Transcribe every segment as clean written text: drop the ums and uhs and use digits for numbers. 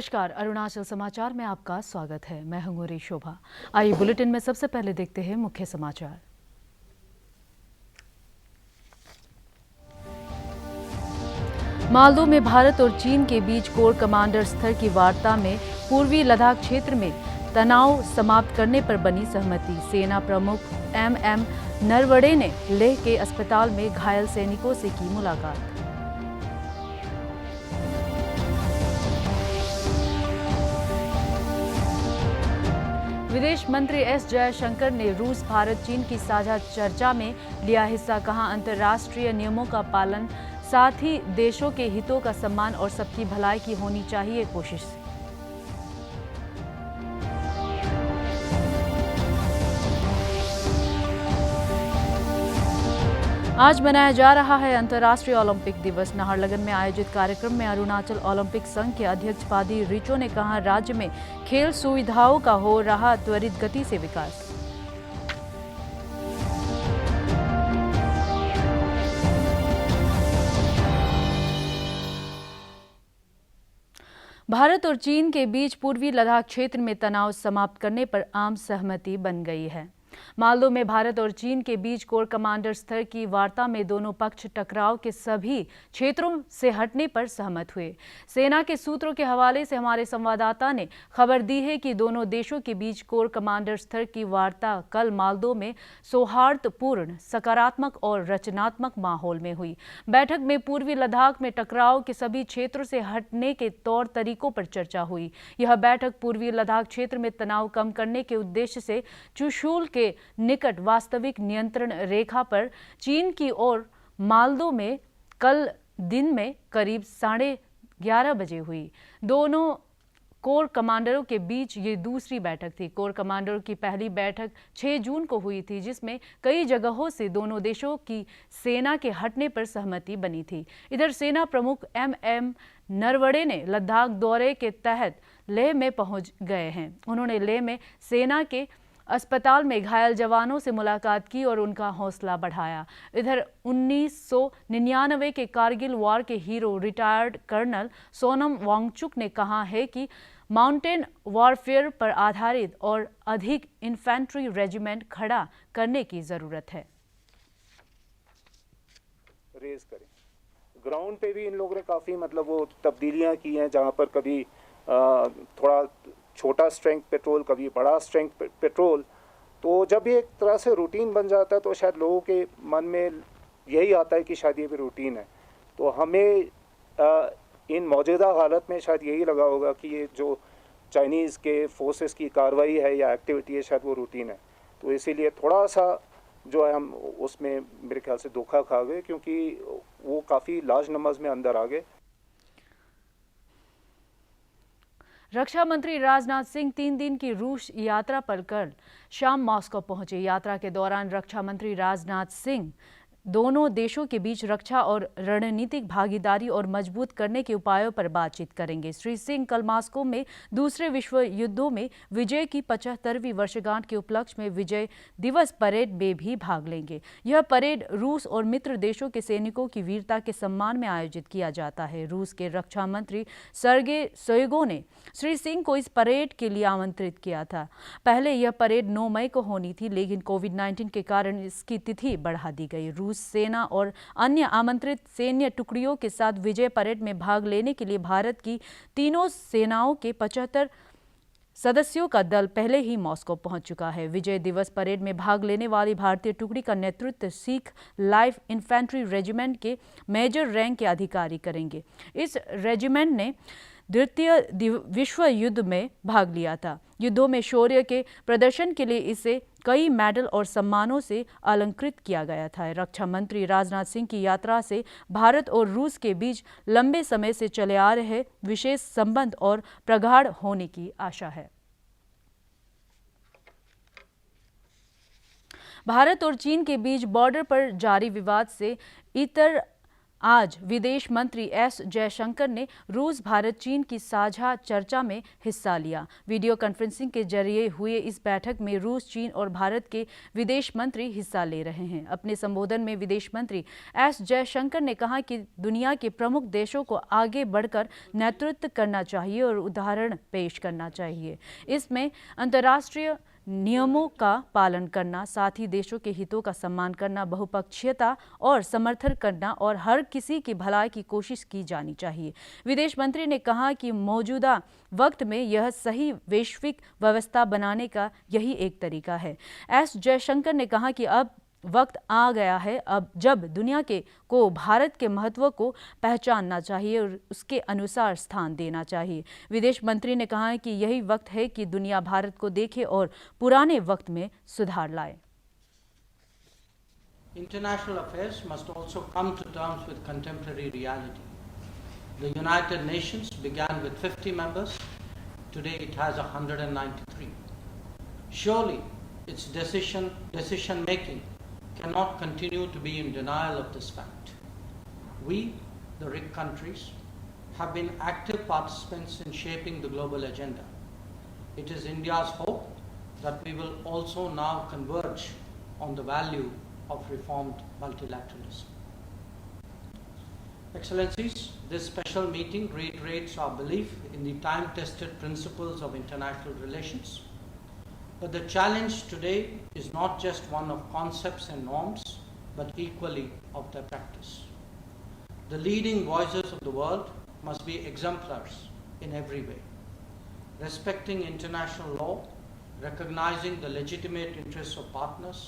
नमस्कार, अरुणाचल समाचार में आपका स्वागत है। मैं हूं गोरी शोभा। आइए बुलेटिन में सबसे पहले देखते हैं मुख्य समाचार। मालदो में भारत और चीन के बीच कोर कमांडर स्तर की वार्ता में पूर्वी लद्दाख क्षेत्र में तनाव समाप्त करने पर बनी सहमति। सेना प्रमुख MM नरवणे ने लेह के अस्पताल में घायल सैनिकों से की मुलाकात। विदेश मंत्री S जयशंकर ने रूस भारत चीन की साझा चर्चा में लिया हिस्सा। कहा, अंतर्राष्ट्रीय नियमों का पालन, साथ ही देशों के हितों का सम्मान और सबकी भलाई की होनी चाहिए कोशिश। आज मनाया जा रहा है अंतर्राष्ट्रीय ओलंपिक दिवस। नाहरलगुन में आयोजित कार्यक्रम में अरुणाचल ओलंपिक संघ के अध्यक्ष पादी रिचो ने कहा, राज्य में खेल सुविधाओं का हो रहा त्वरित गति से विकास। भारत और चीन के बीच पूर्वी लद्दाख क्षेत्र में तनाव समाप्त करने पर आम सहमति बन गई है। मालदो में भारत और चीन के बीच कोर कमांडर स्तर की वार्ता में दोनों पक्ष टकराव के सभी क्षेत्रों से हटने पर सहमत हुए। सेना के सूत्रों के हवाले से हमारे संवाददाता ने खबर दी है कि दोनों देशों के बीच कोर कमांडर स्तर की वार्ता कल मालदो में सौहार्दपूर्ण, सकारात्मक और रचनात्मक माहौल में हुई। बैठक में पूर्वी लद्दाख में टकराव के सभी क्षेत्रों से हटने के तौर तरीकों पर चर्चा हुई। यह बैठक पूर्वी लद्दाख क्षेत्र में तनाव कम करने के उद्देश्य से चुशूल के निकट वास्तविक नियंत्रण रेखा पर चीन की ओर मालदो में कल दिन में करीब 11:30 बजे हुई। दोनों कोर कमांडरों के बीच ये दूसरी बैठक थी। कोर कमांडरों की पहली बैठक 6 जून को हुई थी, जिसमें कई जगहों से दोनों देशों की सेना के हटने पर सहमति बनी थी। इधर सेना प्रमुख MM नरवणे ने लद्दाख दौरे के तहत लेह में पहुंच गए हैं। उन्होंने लेह में सेना के अस्पताल में घायल जवानों से मुलाकात की और उनका हौसला बढ़ाया। इधर 1999 के कारगिल वॉर के hero retired colonel Sonam Wangchuk ने कहा है कि माउंटेन वॉरफेयर पर आधारित और अधिक इन्फेंट्री रेजिमेंट खड़ा करने की जरूरत है। रेज करें ग्राउंड पे भी इन लोगों ने काफ़ी वो तब्दीलियां की हैं, जहां पर कभी थोड़ा छोटा स्ट्रेंथ पेट्रोल, कभी बड़ा स्ट्रेंथ पेट्रोल। तो जब ये एक तरह से रूटीन बन जाता है तो शायद लोगों के मन में यही आता है कि शायद ये भी रूटीन है। तो हमें इन मौजूदा हालत में शायद यही लगा होगा कि ये जो चाइनीज़ के फोर्सेस की कार्रवाई है या एक्टिविटी है, शायद वो रूटीन है। तो इसीलिए थोड़ा सा जो है हम उसमें मेरे ख्याल से धोखा खा गए, क्योंकि वो काफ़ी लार्ज नंबर्स में अंदर आ गए। रक्षा मंत्री राजनाथ सिंह 3 दिन की रूस यात्रा पर कल शाम मॉस्को पहुंचे। यात्रा के दौरान रक्षा मंत्री राजनाथ सिंह दोनों देशों के बीच रक्षा और रणनीतिक भागीदारी और मजबूत करने के उपायों पर बातचीत करेंगे। श्री सिंह कल मॉस्को में दूसरे विश्व युद्धों में विजय की 75वीं वर्षगांठ के उपलक्ष्य में विजय दिवस परेड में भी भाग लेंगे। यह परेड रूस और मित्र देशों के सैनिकों की वीरता के सम्मान में आयोजित किया जाता है। रूस के रक्षा मंत्री सर्गे शोइगु ने श्री सिंह को इस परेड के लिए आमंत्रित किया था। पहले यह परेड 9 मई को होनी थी, लेकिन कोविड-19 के कारण इसकी तिथि बढ़ा दी गई। रूस सेना और अन्य आमंत्रित सैन्य टुकड़ियों के साथ विजय परेड में भाग लेने के लिए भारत की तीनों सेनाओं के 75 सदस्यों का दल पहले ही मॉस्को पहुंच चुका है। विजय दिवस परेड में भाग लेने वाली भारतीय टुकड़ी का नेतृत्व सिख लाइट इन्फेंट्री रेजिमेंट के मेजर रैंक के अधिकारी करेंगे। इस रेजिमेंट ने द्वितीय विश्व युद्ध में भाग लिया था। युद्धों में शौर्य के प्रदर्शन के लिए इसे कई मेडल और सम्मानों से अलंकृत किया गया था। रक्षा मंत्री राजनाथ सिंह की यात्रा से भारत और रूस के बीच लंबे समय से चले आ रहे विशेष संबंध और प्रगाढ़ होने की आशा है। भारत और चीन के बीच बॉर्डर पर जारी विवाद से इतर आज विदेश मंत्री एस जयशंकर ने रूस भारत चीन की साझा चर्चा में हिस्सा लिया। वीडियो कॉन्फ्रेंसिंग के जरिए हुए इस बैठक में रूस, चीन और भारत के विदेश मंत्री हिस्सा ले रहे हैं। अपने संबोधन में विदेश मंत्री एस जयशंकर ने कहा कि दुनिया के प्रमुख देशों को आगे बढ़कर नेतृत्व करना चाहिए और उदाहरण पेश करना चाहिए। इसमें अंतर्राष्ट्रीय नियमों का पालन करना, साथ ही देशों के हितों का सम्मान करना, बहुपक्षीयता और समर्थन करना और हर किसी की भलाई की कोशिश की जानी चाहिए। विदेश मंत्री ने कहा कि मौजूदा वक्त में यह सही वैश्विक व्यवस्था बनाने का यही एक तरीका है। एस जयशंकर ने कहा कि अब वक्त आ गया है अब जब दुनिया को भारत के महत्व को पहचानना चाहिए और उसके अनुसार स्थान देना चाहिए। विदेश मंत्री ने कहा कि यही वक्त है कि दुनिया भारत को देखे और पुराने वक्त में सुधार लाए। International affairs must also come to terms with contemporary reality. The United Nations began with 50 members. Today it has 193. Surely its decision making cannot continue to be in denial of this fact. We, the RIC countries, have been active participants in shaping the global agenda. It is India's hope that we will also now converge on the value of reformed multilateralism. Excellencies, this special meeting reiterates our belief in the time-tested principles of international relations. But the challenge today is not just one of concepts and norms, but equally of their practice. The leading voices of the world must be exemplars in every way, respecting international law, recognizing the legitimate interests of partners,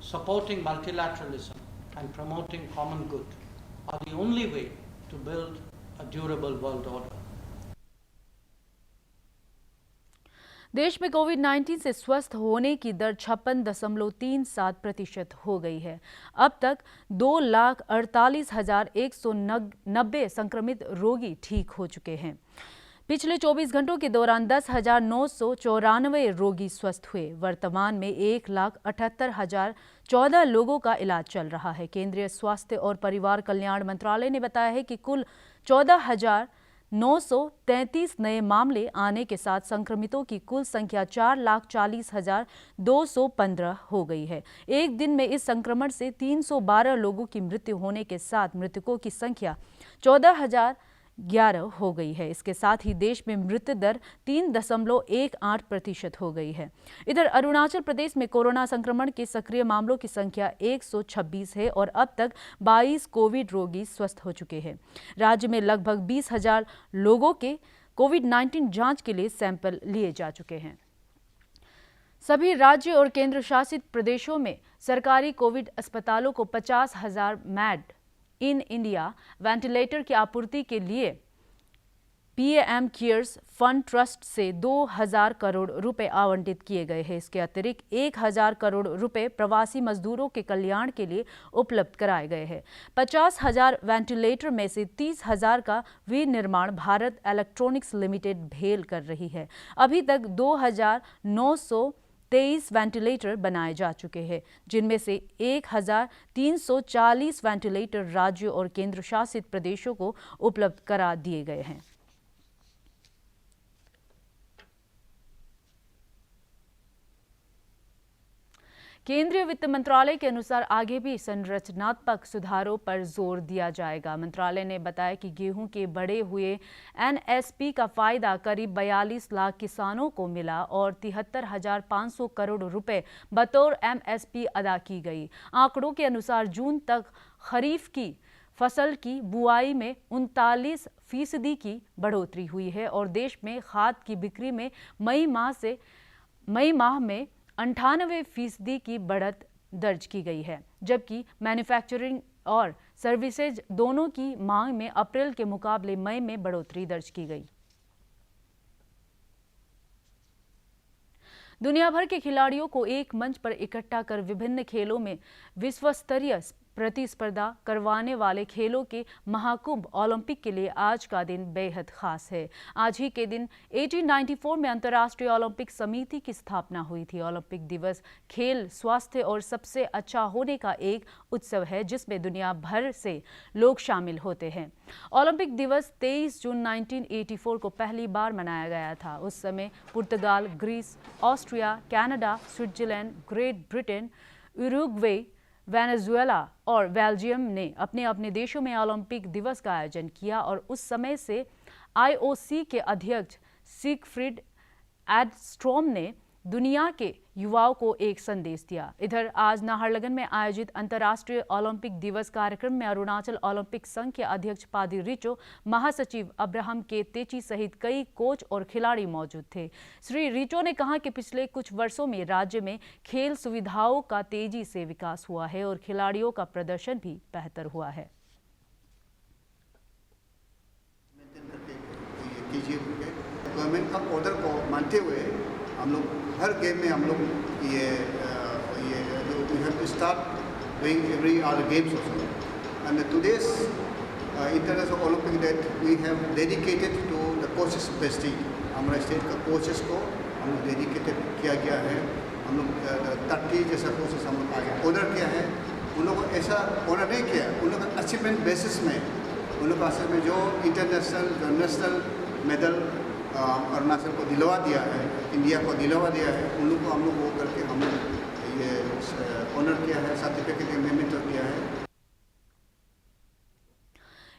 supporting multilateralism, and promoting common good are the only way to build a durable world order. देश में कोविड-19 से स्वस्थ होने की दर 56.37% हो गई है। अब तक 2,48,190 संक्रमित रोगी ठीक हो चुके हैं। पिछले 24 घंटों के दौरान 10,994 रोगी स्वस्थ हुए। वर्तमान में 1,78,014 लोगों का इलाज चल रहा है। केंद्रीय स्वास्थ्य और परिवार कल्याण मंत्रालय ने बताया है कि कुल 14,933 नए मामले आने के साथ संक्रमितों की कुल संख्या 4,40,215 हो गई है। एक दिन में इस संक्रमण से 312 लोगों की मृत्यु होने के साथ मृतकों की संख्या 14,011 हो गई है। इसके साथ ही देश में मृत्यु दर 3.18% हो गई है। इधर अरुणाचल प्रदेश में कोरोना संक्रमण के सक्रिय मामलों की संख्या 126 है और अब तक 22 कोविड रोगी स्वस्थ हो चुके हैं। राज्य में लगभग 20,000 लोगों के कोविड-19 जांच के लिए सैंपल लिए जा चुके हैं। सभी राज्य और केंद्र शासित प्रदेशों में सरकारी कोविड अस्पतालों को 50,000 मेड इन इंडिया वेंटिलेटर की आपूर्ति के लिए पीएम केयर्स फंड ट्रस्ट से 2,000 करोड़ रुपए आवंटित किए गए हैं। इसके अतिरिक्त 1,000 करोड़ रुपए प्रवासी मजदूरों के कल्याण के लिए उपलब्ध कराए गए हैं। 50,000 वेंटिलेटर में से 30,000 का विनिर्माण भारत इलेक्ट्रॉनिक्स लिमिटेड भेल कर रही है। अभी तक 2,923 वेंटिलेटर बनाए जा चुके हैं, जिनमें से 1,340 वेंटिलेटर राज्यों और केंद्र शासित प्रदेशों को उपलब्ध करा दिए गए हैं। केंद्रीय वित्त मंत्रालय के अनुसार आगे भी संरचनात्मक सुधारों पर जोर दिया जाएगा। मंत्रालय ने बताया कि गेहूं के बढ़े हुए एनएसपी का फायदा करीब 42 लाख किसानों को मिला और 73,500 करोड़ रुपए बतौर एमएसपी अदा की गई। आंकड़ों के अनुसार जून तक खरीफ की फसल की बुआई में 39% की बढ़ोतरी हुई है और देश में खाद की बिक्री में मई माह में 98% की बढ़त दर्ज की गई है, जबकि मैन्युफैक्चरिंग और सर्विसेज दोनों की मांग में अप्रैल के मुकाबले मई में बढ़ोतरी दर्ज की गई। दुनिया भर के खिलाड़ियों को एक मंच पर इकट्ठा कर विभिन्न खेलों में विश्व स्तरीय प्रतिस्पर्धा करवाने वाले खेलों के महाकुंभ ओलंपिक के लिए आज का दिन बेहद खास है। आज ही के दिन 1894 में अंतर्राष्ट्रीय ओलंपिक समिति की स्थापना हुई थी। ओलंपिक दिवस खेल, स्वास्थ्य और सबसे अच्छा होने का एक उत्सव है जिसमें दुनिया भर से लोग शामिल होते हैं। ओलंपिक दिवस 23 जून 1984 को पहली बार मनाया गया था। उस समय Portugal, Greece, Austria, Canada, Switzerland, Great Britain, Uruguay, Venezuela और बेल्जियम ने अपने अपने देशों में ओलंपिक दिवस का आयोजन किया और उस समय से IOC के अध्यक्ष सिगफ्रिड एडस्ट्रॉम ने दुनिया के युवाओं को एक संदेश दिया। इधर आज नाहरलगुन में आयोजित अंतर्राष्ट्रीय ओलंपिक दिवस कार्यक्रम में अरुणाचल ओलंपिक संघ के अध्यक्ष पादी रिचो, महासचिव अब्राहम के तेची सहित कई कोच और खिलाड़ी मौजूद थे। श्री रिचो ने कहा कि पिछले कुछ वर्षों में राज्य में खेल सुविधाओं का तेजी से विकास हुआ है और खिलाड़ियों का प्रदर्शन भी बेहतर हुआ है। गवर्नमेंट का ऑर्डर को मानते हुए हम लोग हर गेम में हम लोग ये we have to start doing every other games also and today's international Olympic date we have dedicated to the coaches bestie. हमारे स्टेट का कोचेस को हम लोग डेडिकेटेड किया गया है। हम लोग 30 जैसा कोचेस हम लोग आगे ऑर्डर किया है। उन लोगों को ऐसा ऑर्डर नहीं किया, उन लोगों का अचीवमेंट बेसिस में उन लोग असल में जो इंटरनेशनल जो नेशनल मेडल अरुणाचल को दिलवा दिया है, इंडिया को दिलवा दिया है, उन लोग को हम लोग वो करके हम लोग ये ऑनर किया है, सर्टिफिकेट मेमेंटो किया है।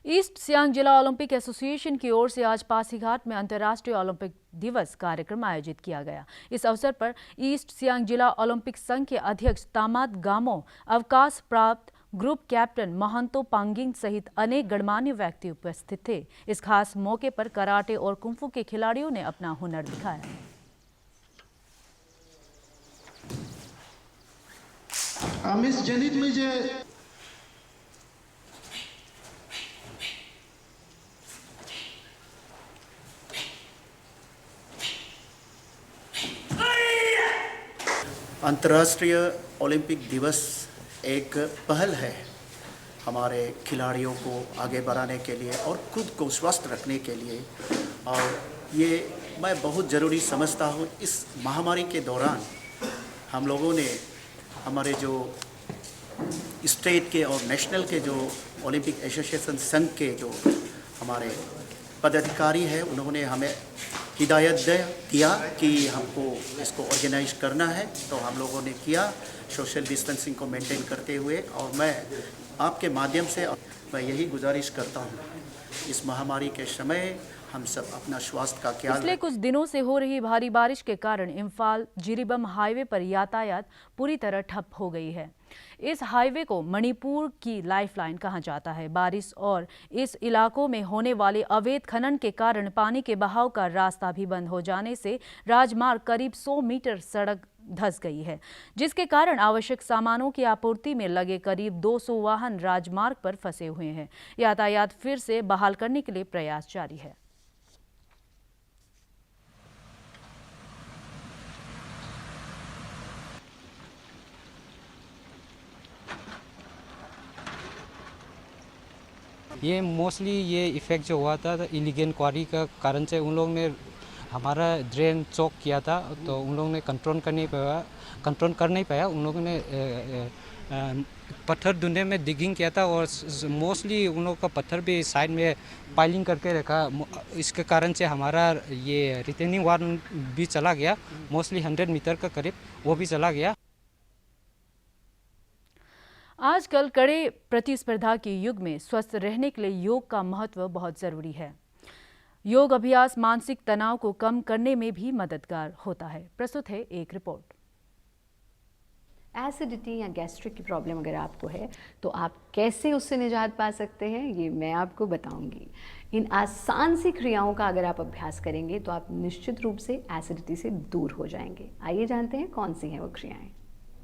ईस्ट सियांग जिला ओलंपिक एसोसिएशन की ओर से आज पासीघाट में अंतर्राष्ट्रीय ओलंपिक दिवस कार्यक्रम आयोजित किया गया। इस अवसर पर ईस्ट सियांग जिला ओलंपिक संघ के अध्यक्ष तामात गामो, अवकाश प्राप्त ग्रुप कैप्टन महंतो पांगिंग सहित अनेक गणमान्य व्यक्ति उपस्थित थे। इस खास मौके पर कराटे और कुंफू के खिलाड़ियों ने अपना हुनर दिखाया। मिस जनित मुझे अंतर्राष्ट्रीय ओलंपिक दिवस एक पहल है हमारे खिलाड़ियों को आगे बढ़ाने के लिए और खुद को स्वस्थ रखने के लिए, और ये मैं बहुत ज़रूरी समझता हूँ। इस महामारी के दौरान हम लोगों ने हमारे जो स्टेट के और नेशनल के जो ओलंपिक एसोसिएशन संघ के जो हमारे पदाधिकारी हैं, उन्होंने हमें हिदायत दिया कि हमको इसको ऑर्गेनाइज करना है, तो हम लोगों ने किया सोशल डिस्टेंसिंग को मेंटेन करते हुए। और मैं आपके माध्यम से मैं यही गुजारिश करता हूँ, इस महामारी के समय हम सब अपना स्वास्थ्य का ख्याल। पिछले कुछ दिनों से हो रही भारी बारिश के कारण इम्फाल जिरीबम हाईवे पर यातायात पूरी तरह ठप हो गई है। इस हाईवे को मणिपुर की लाइफलाइन कहा जाता है। बारिश और इस इलाकों में होने वाले अवैध खनन के कारण पानी के बहाव का रास्ता भी बंद हो जाने से राजमार्ग करीब 100 मीटर सड़क धंस गई है, जिसके कारण आवश्यक सामानों की आपूर्ति में लगे करीब 200 वाहन राजमार्ग पर फंसे हुए हैं। यातायात फिर से बहाल करने के लिए प्रयास जारी है। ये मोस्टली ये इफ़ेक्ट जो हुआ था इलीगल क्वारी का कारण से उन लोगों ने हमारा ड्रेन चौक किया था, तो उन लोगों ने कंट्रोल कर नहीं पाया। उन लोगों ने पत्थर ढूंढने में डिगिंग किया था और मोस्टली उन लोगों का पत्थर भी साइड में पाइलिंग करके रखा। इसके कारण से हमारा ये रिटेनिंग वॉल भी चला गया, मोस्टली 100 मीटर का करीब वो भी चला गया। आजकल कड़े प्रतिस्पर्धा के युग में स्वस्थ रहने के लिए योग का महत्व बहुत ज़रूरी है। योग अभ्यास मानसिक तनाव को कम करने में भी मददगार होता है। प्रस्तुत है एक रिपोर्ट। एसिडिटी या गैस्ट्रिक की प्रॉब्लम अगर आपको है तो आप कैसे उससे निजात पा सकते हैं, ये मैं आपको बताऊंगी। इन आसान सी क्रियाओं का अगर आप अभ्यास करेंगे तो आप निश्चित रूप से एसिडिटी से दूर हो जाएंगे। आइए जानते हैं कौन सी हैं वो क्रियाएं।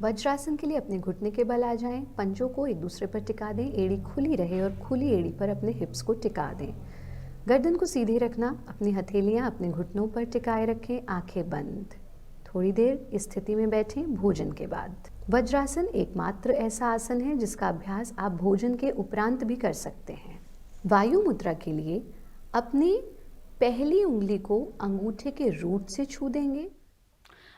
वज्रासन के लिए अपने घुटने के बल आ जाएं, पंजों को एक दूसरे पर टिका दें, एड़ी खुली रहे और खुली एड़ी पर अपने हिप्स को टिका दें। गर्दन को सीधे रखना, अपनी हथेलियां अपने घुटनों पर टिकाए रखें, आंखें बंद। थोड़ी देर इस स्थिति में बैठें भोजन के बाद। वज्रासन एकमात्र ऐसा आसन है जिसका अभ्यास आप भोजन के उपरांत भी कर सकते हैं। वायु मुद्रा के लिए अपनी पहली उंगली को अंगूठे के रूट से छू देंगे।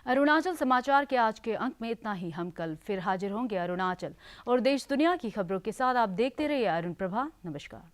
अरुणाचल समाचार के आज के अंक में इतना ही। हम कल फिर हाजिर होंगे अरुणाचल और देश दुनिया की खबरों के साथ। आप देखते रहिए अरुण प्रभा। नमस्कार।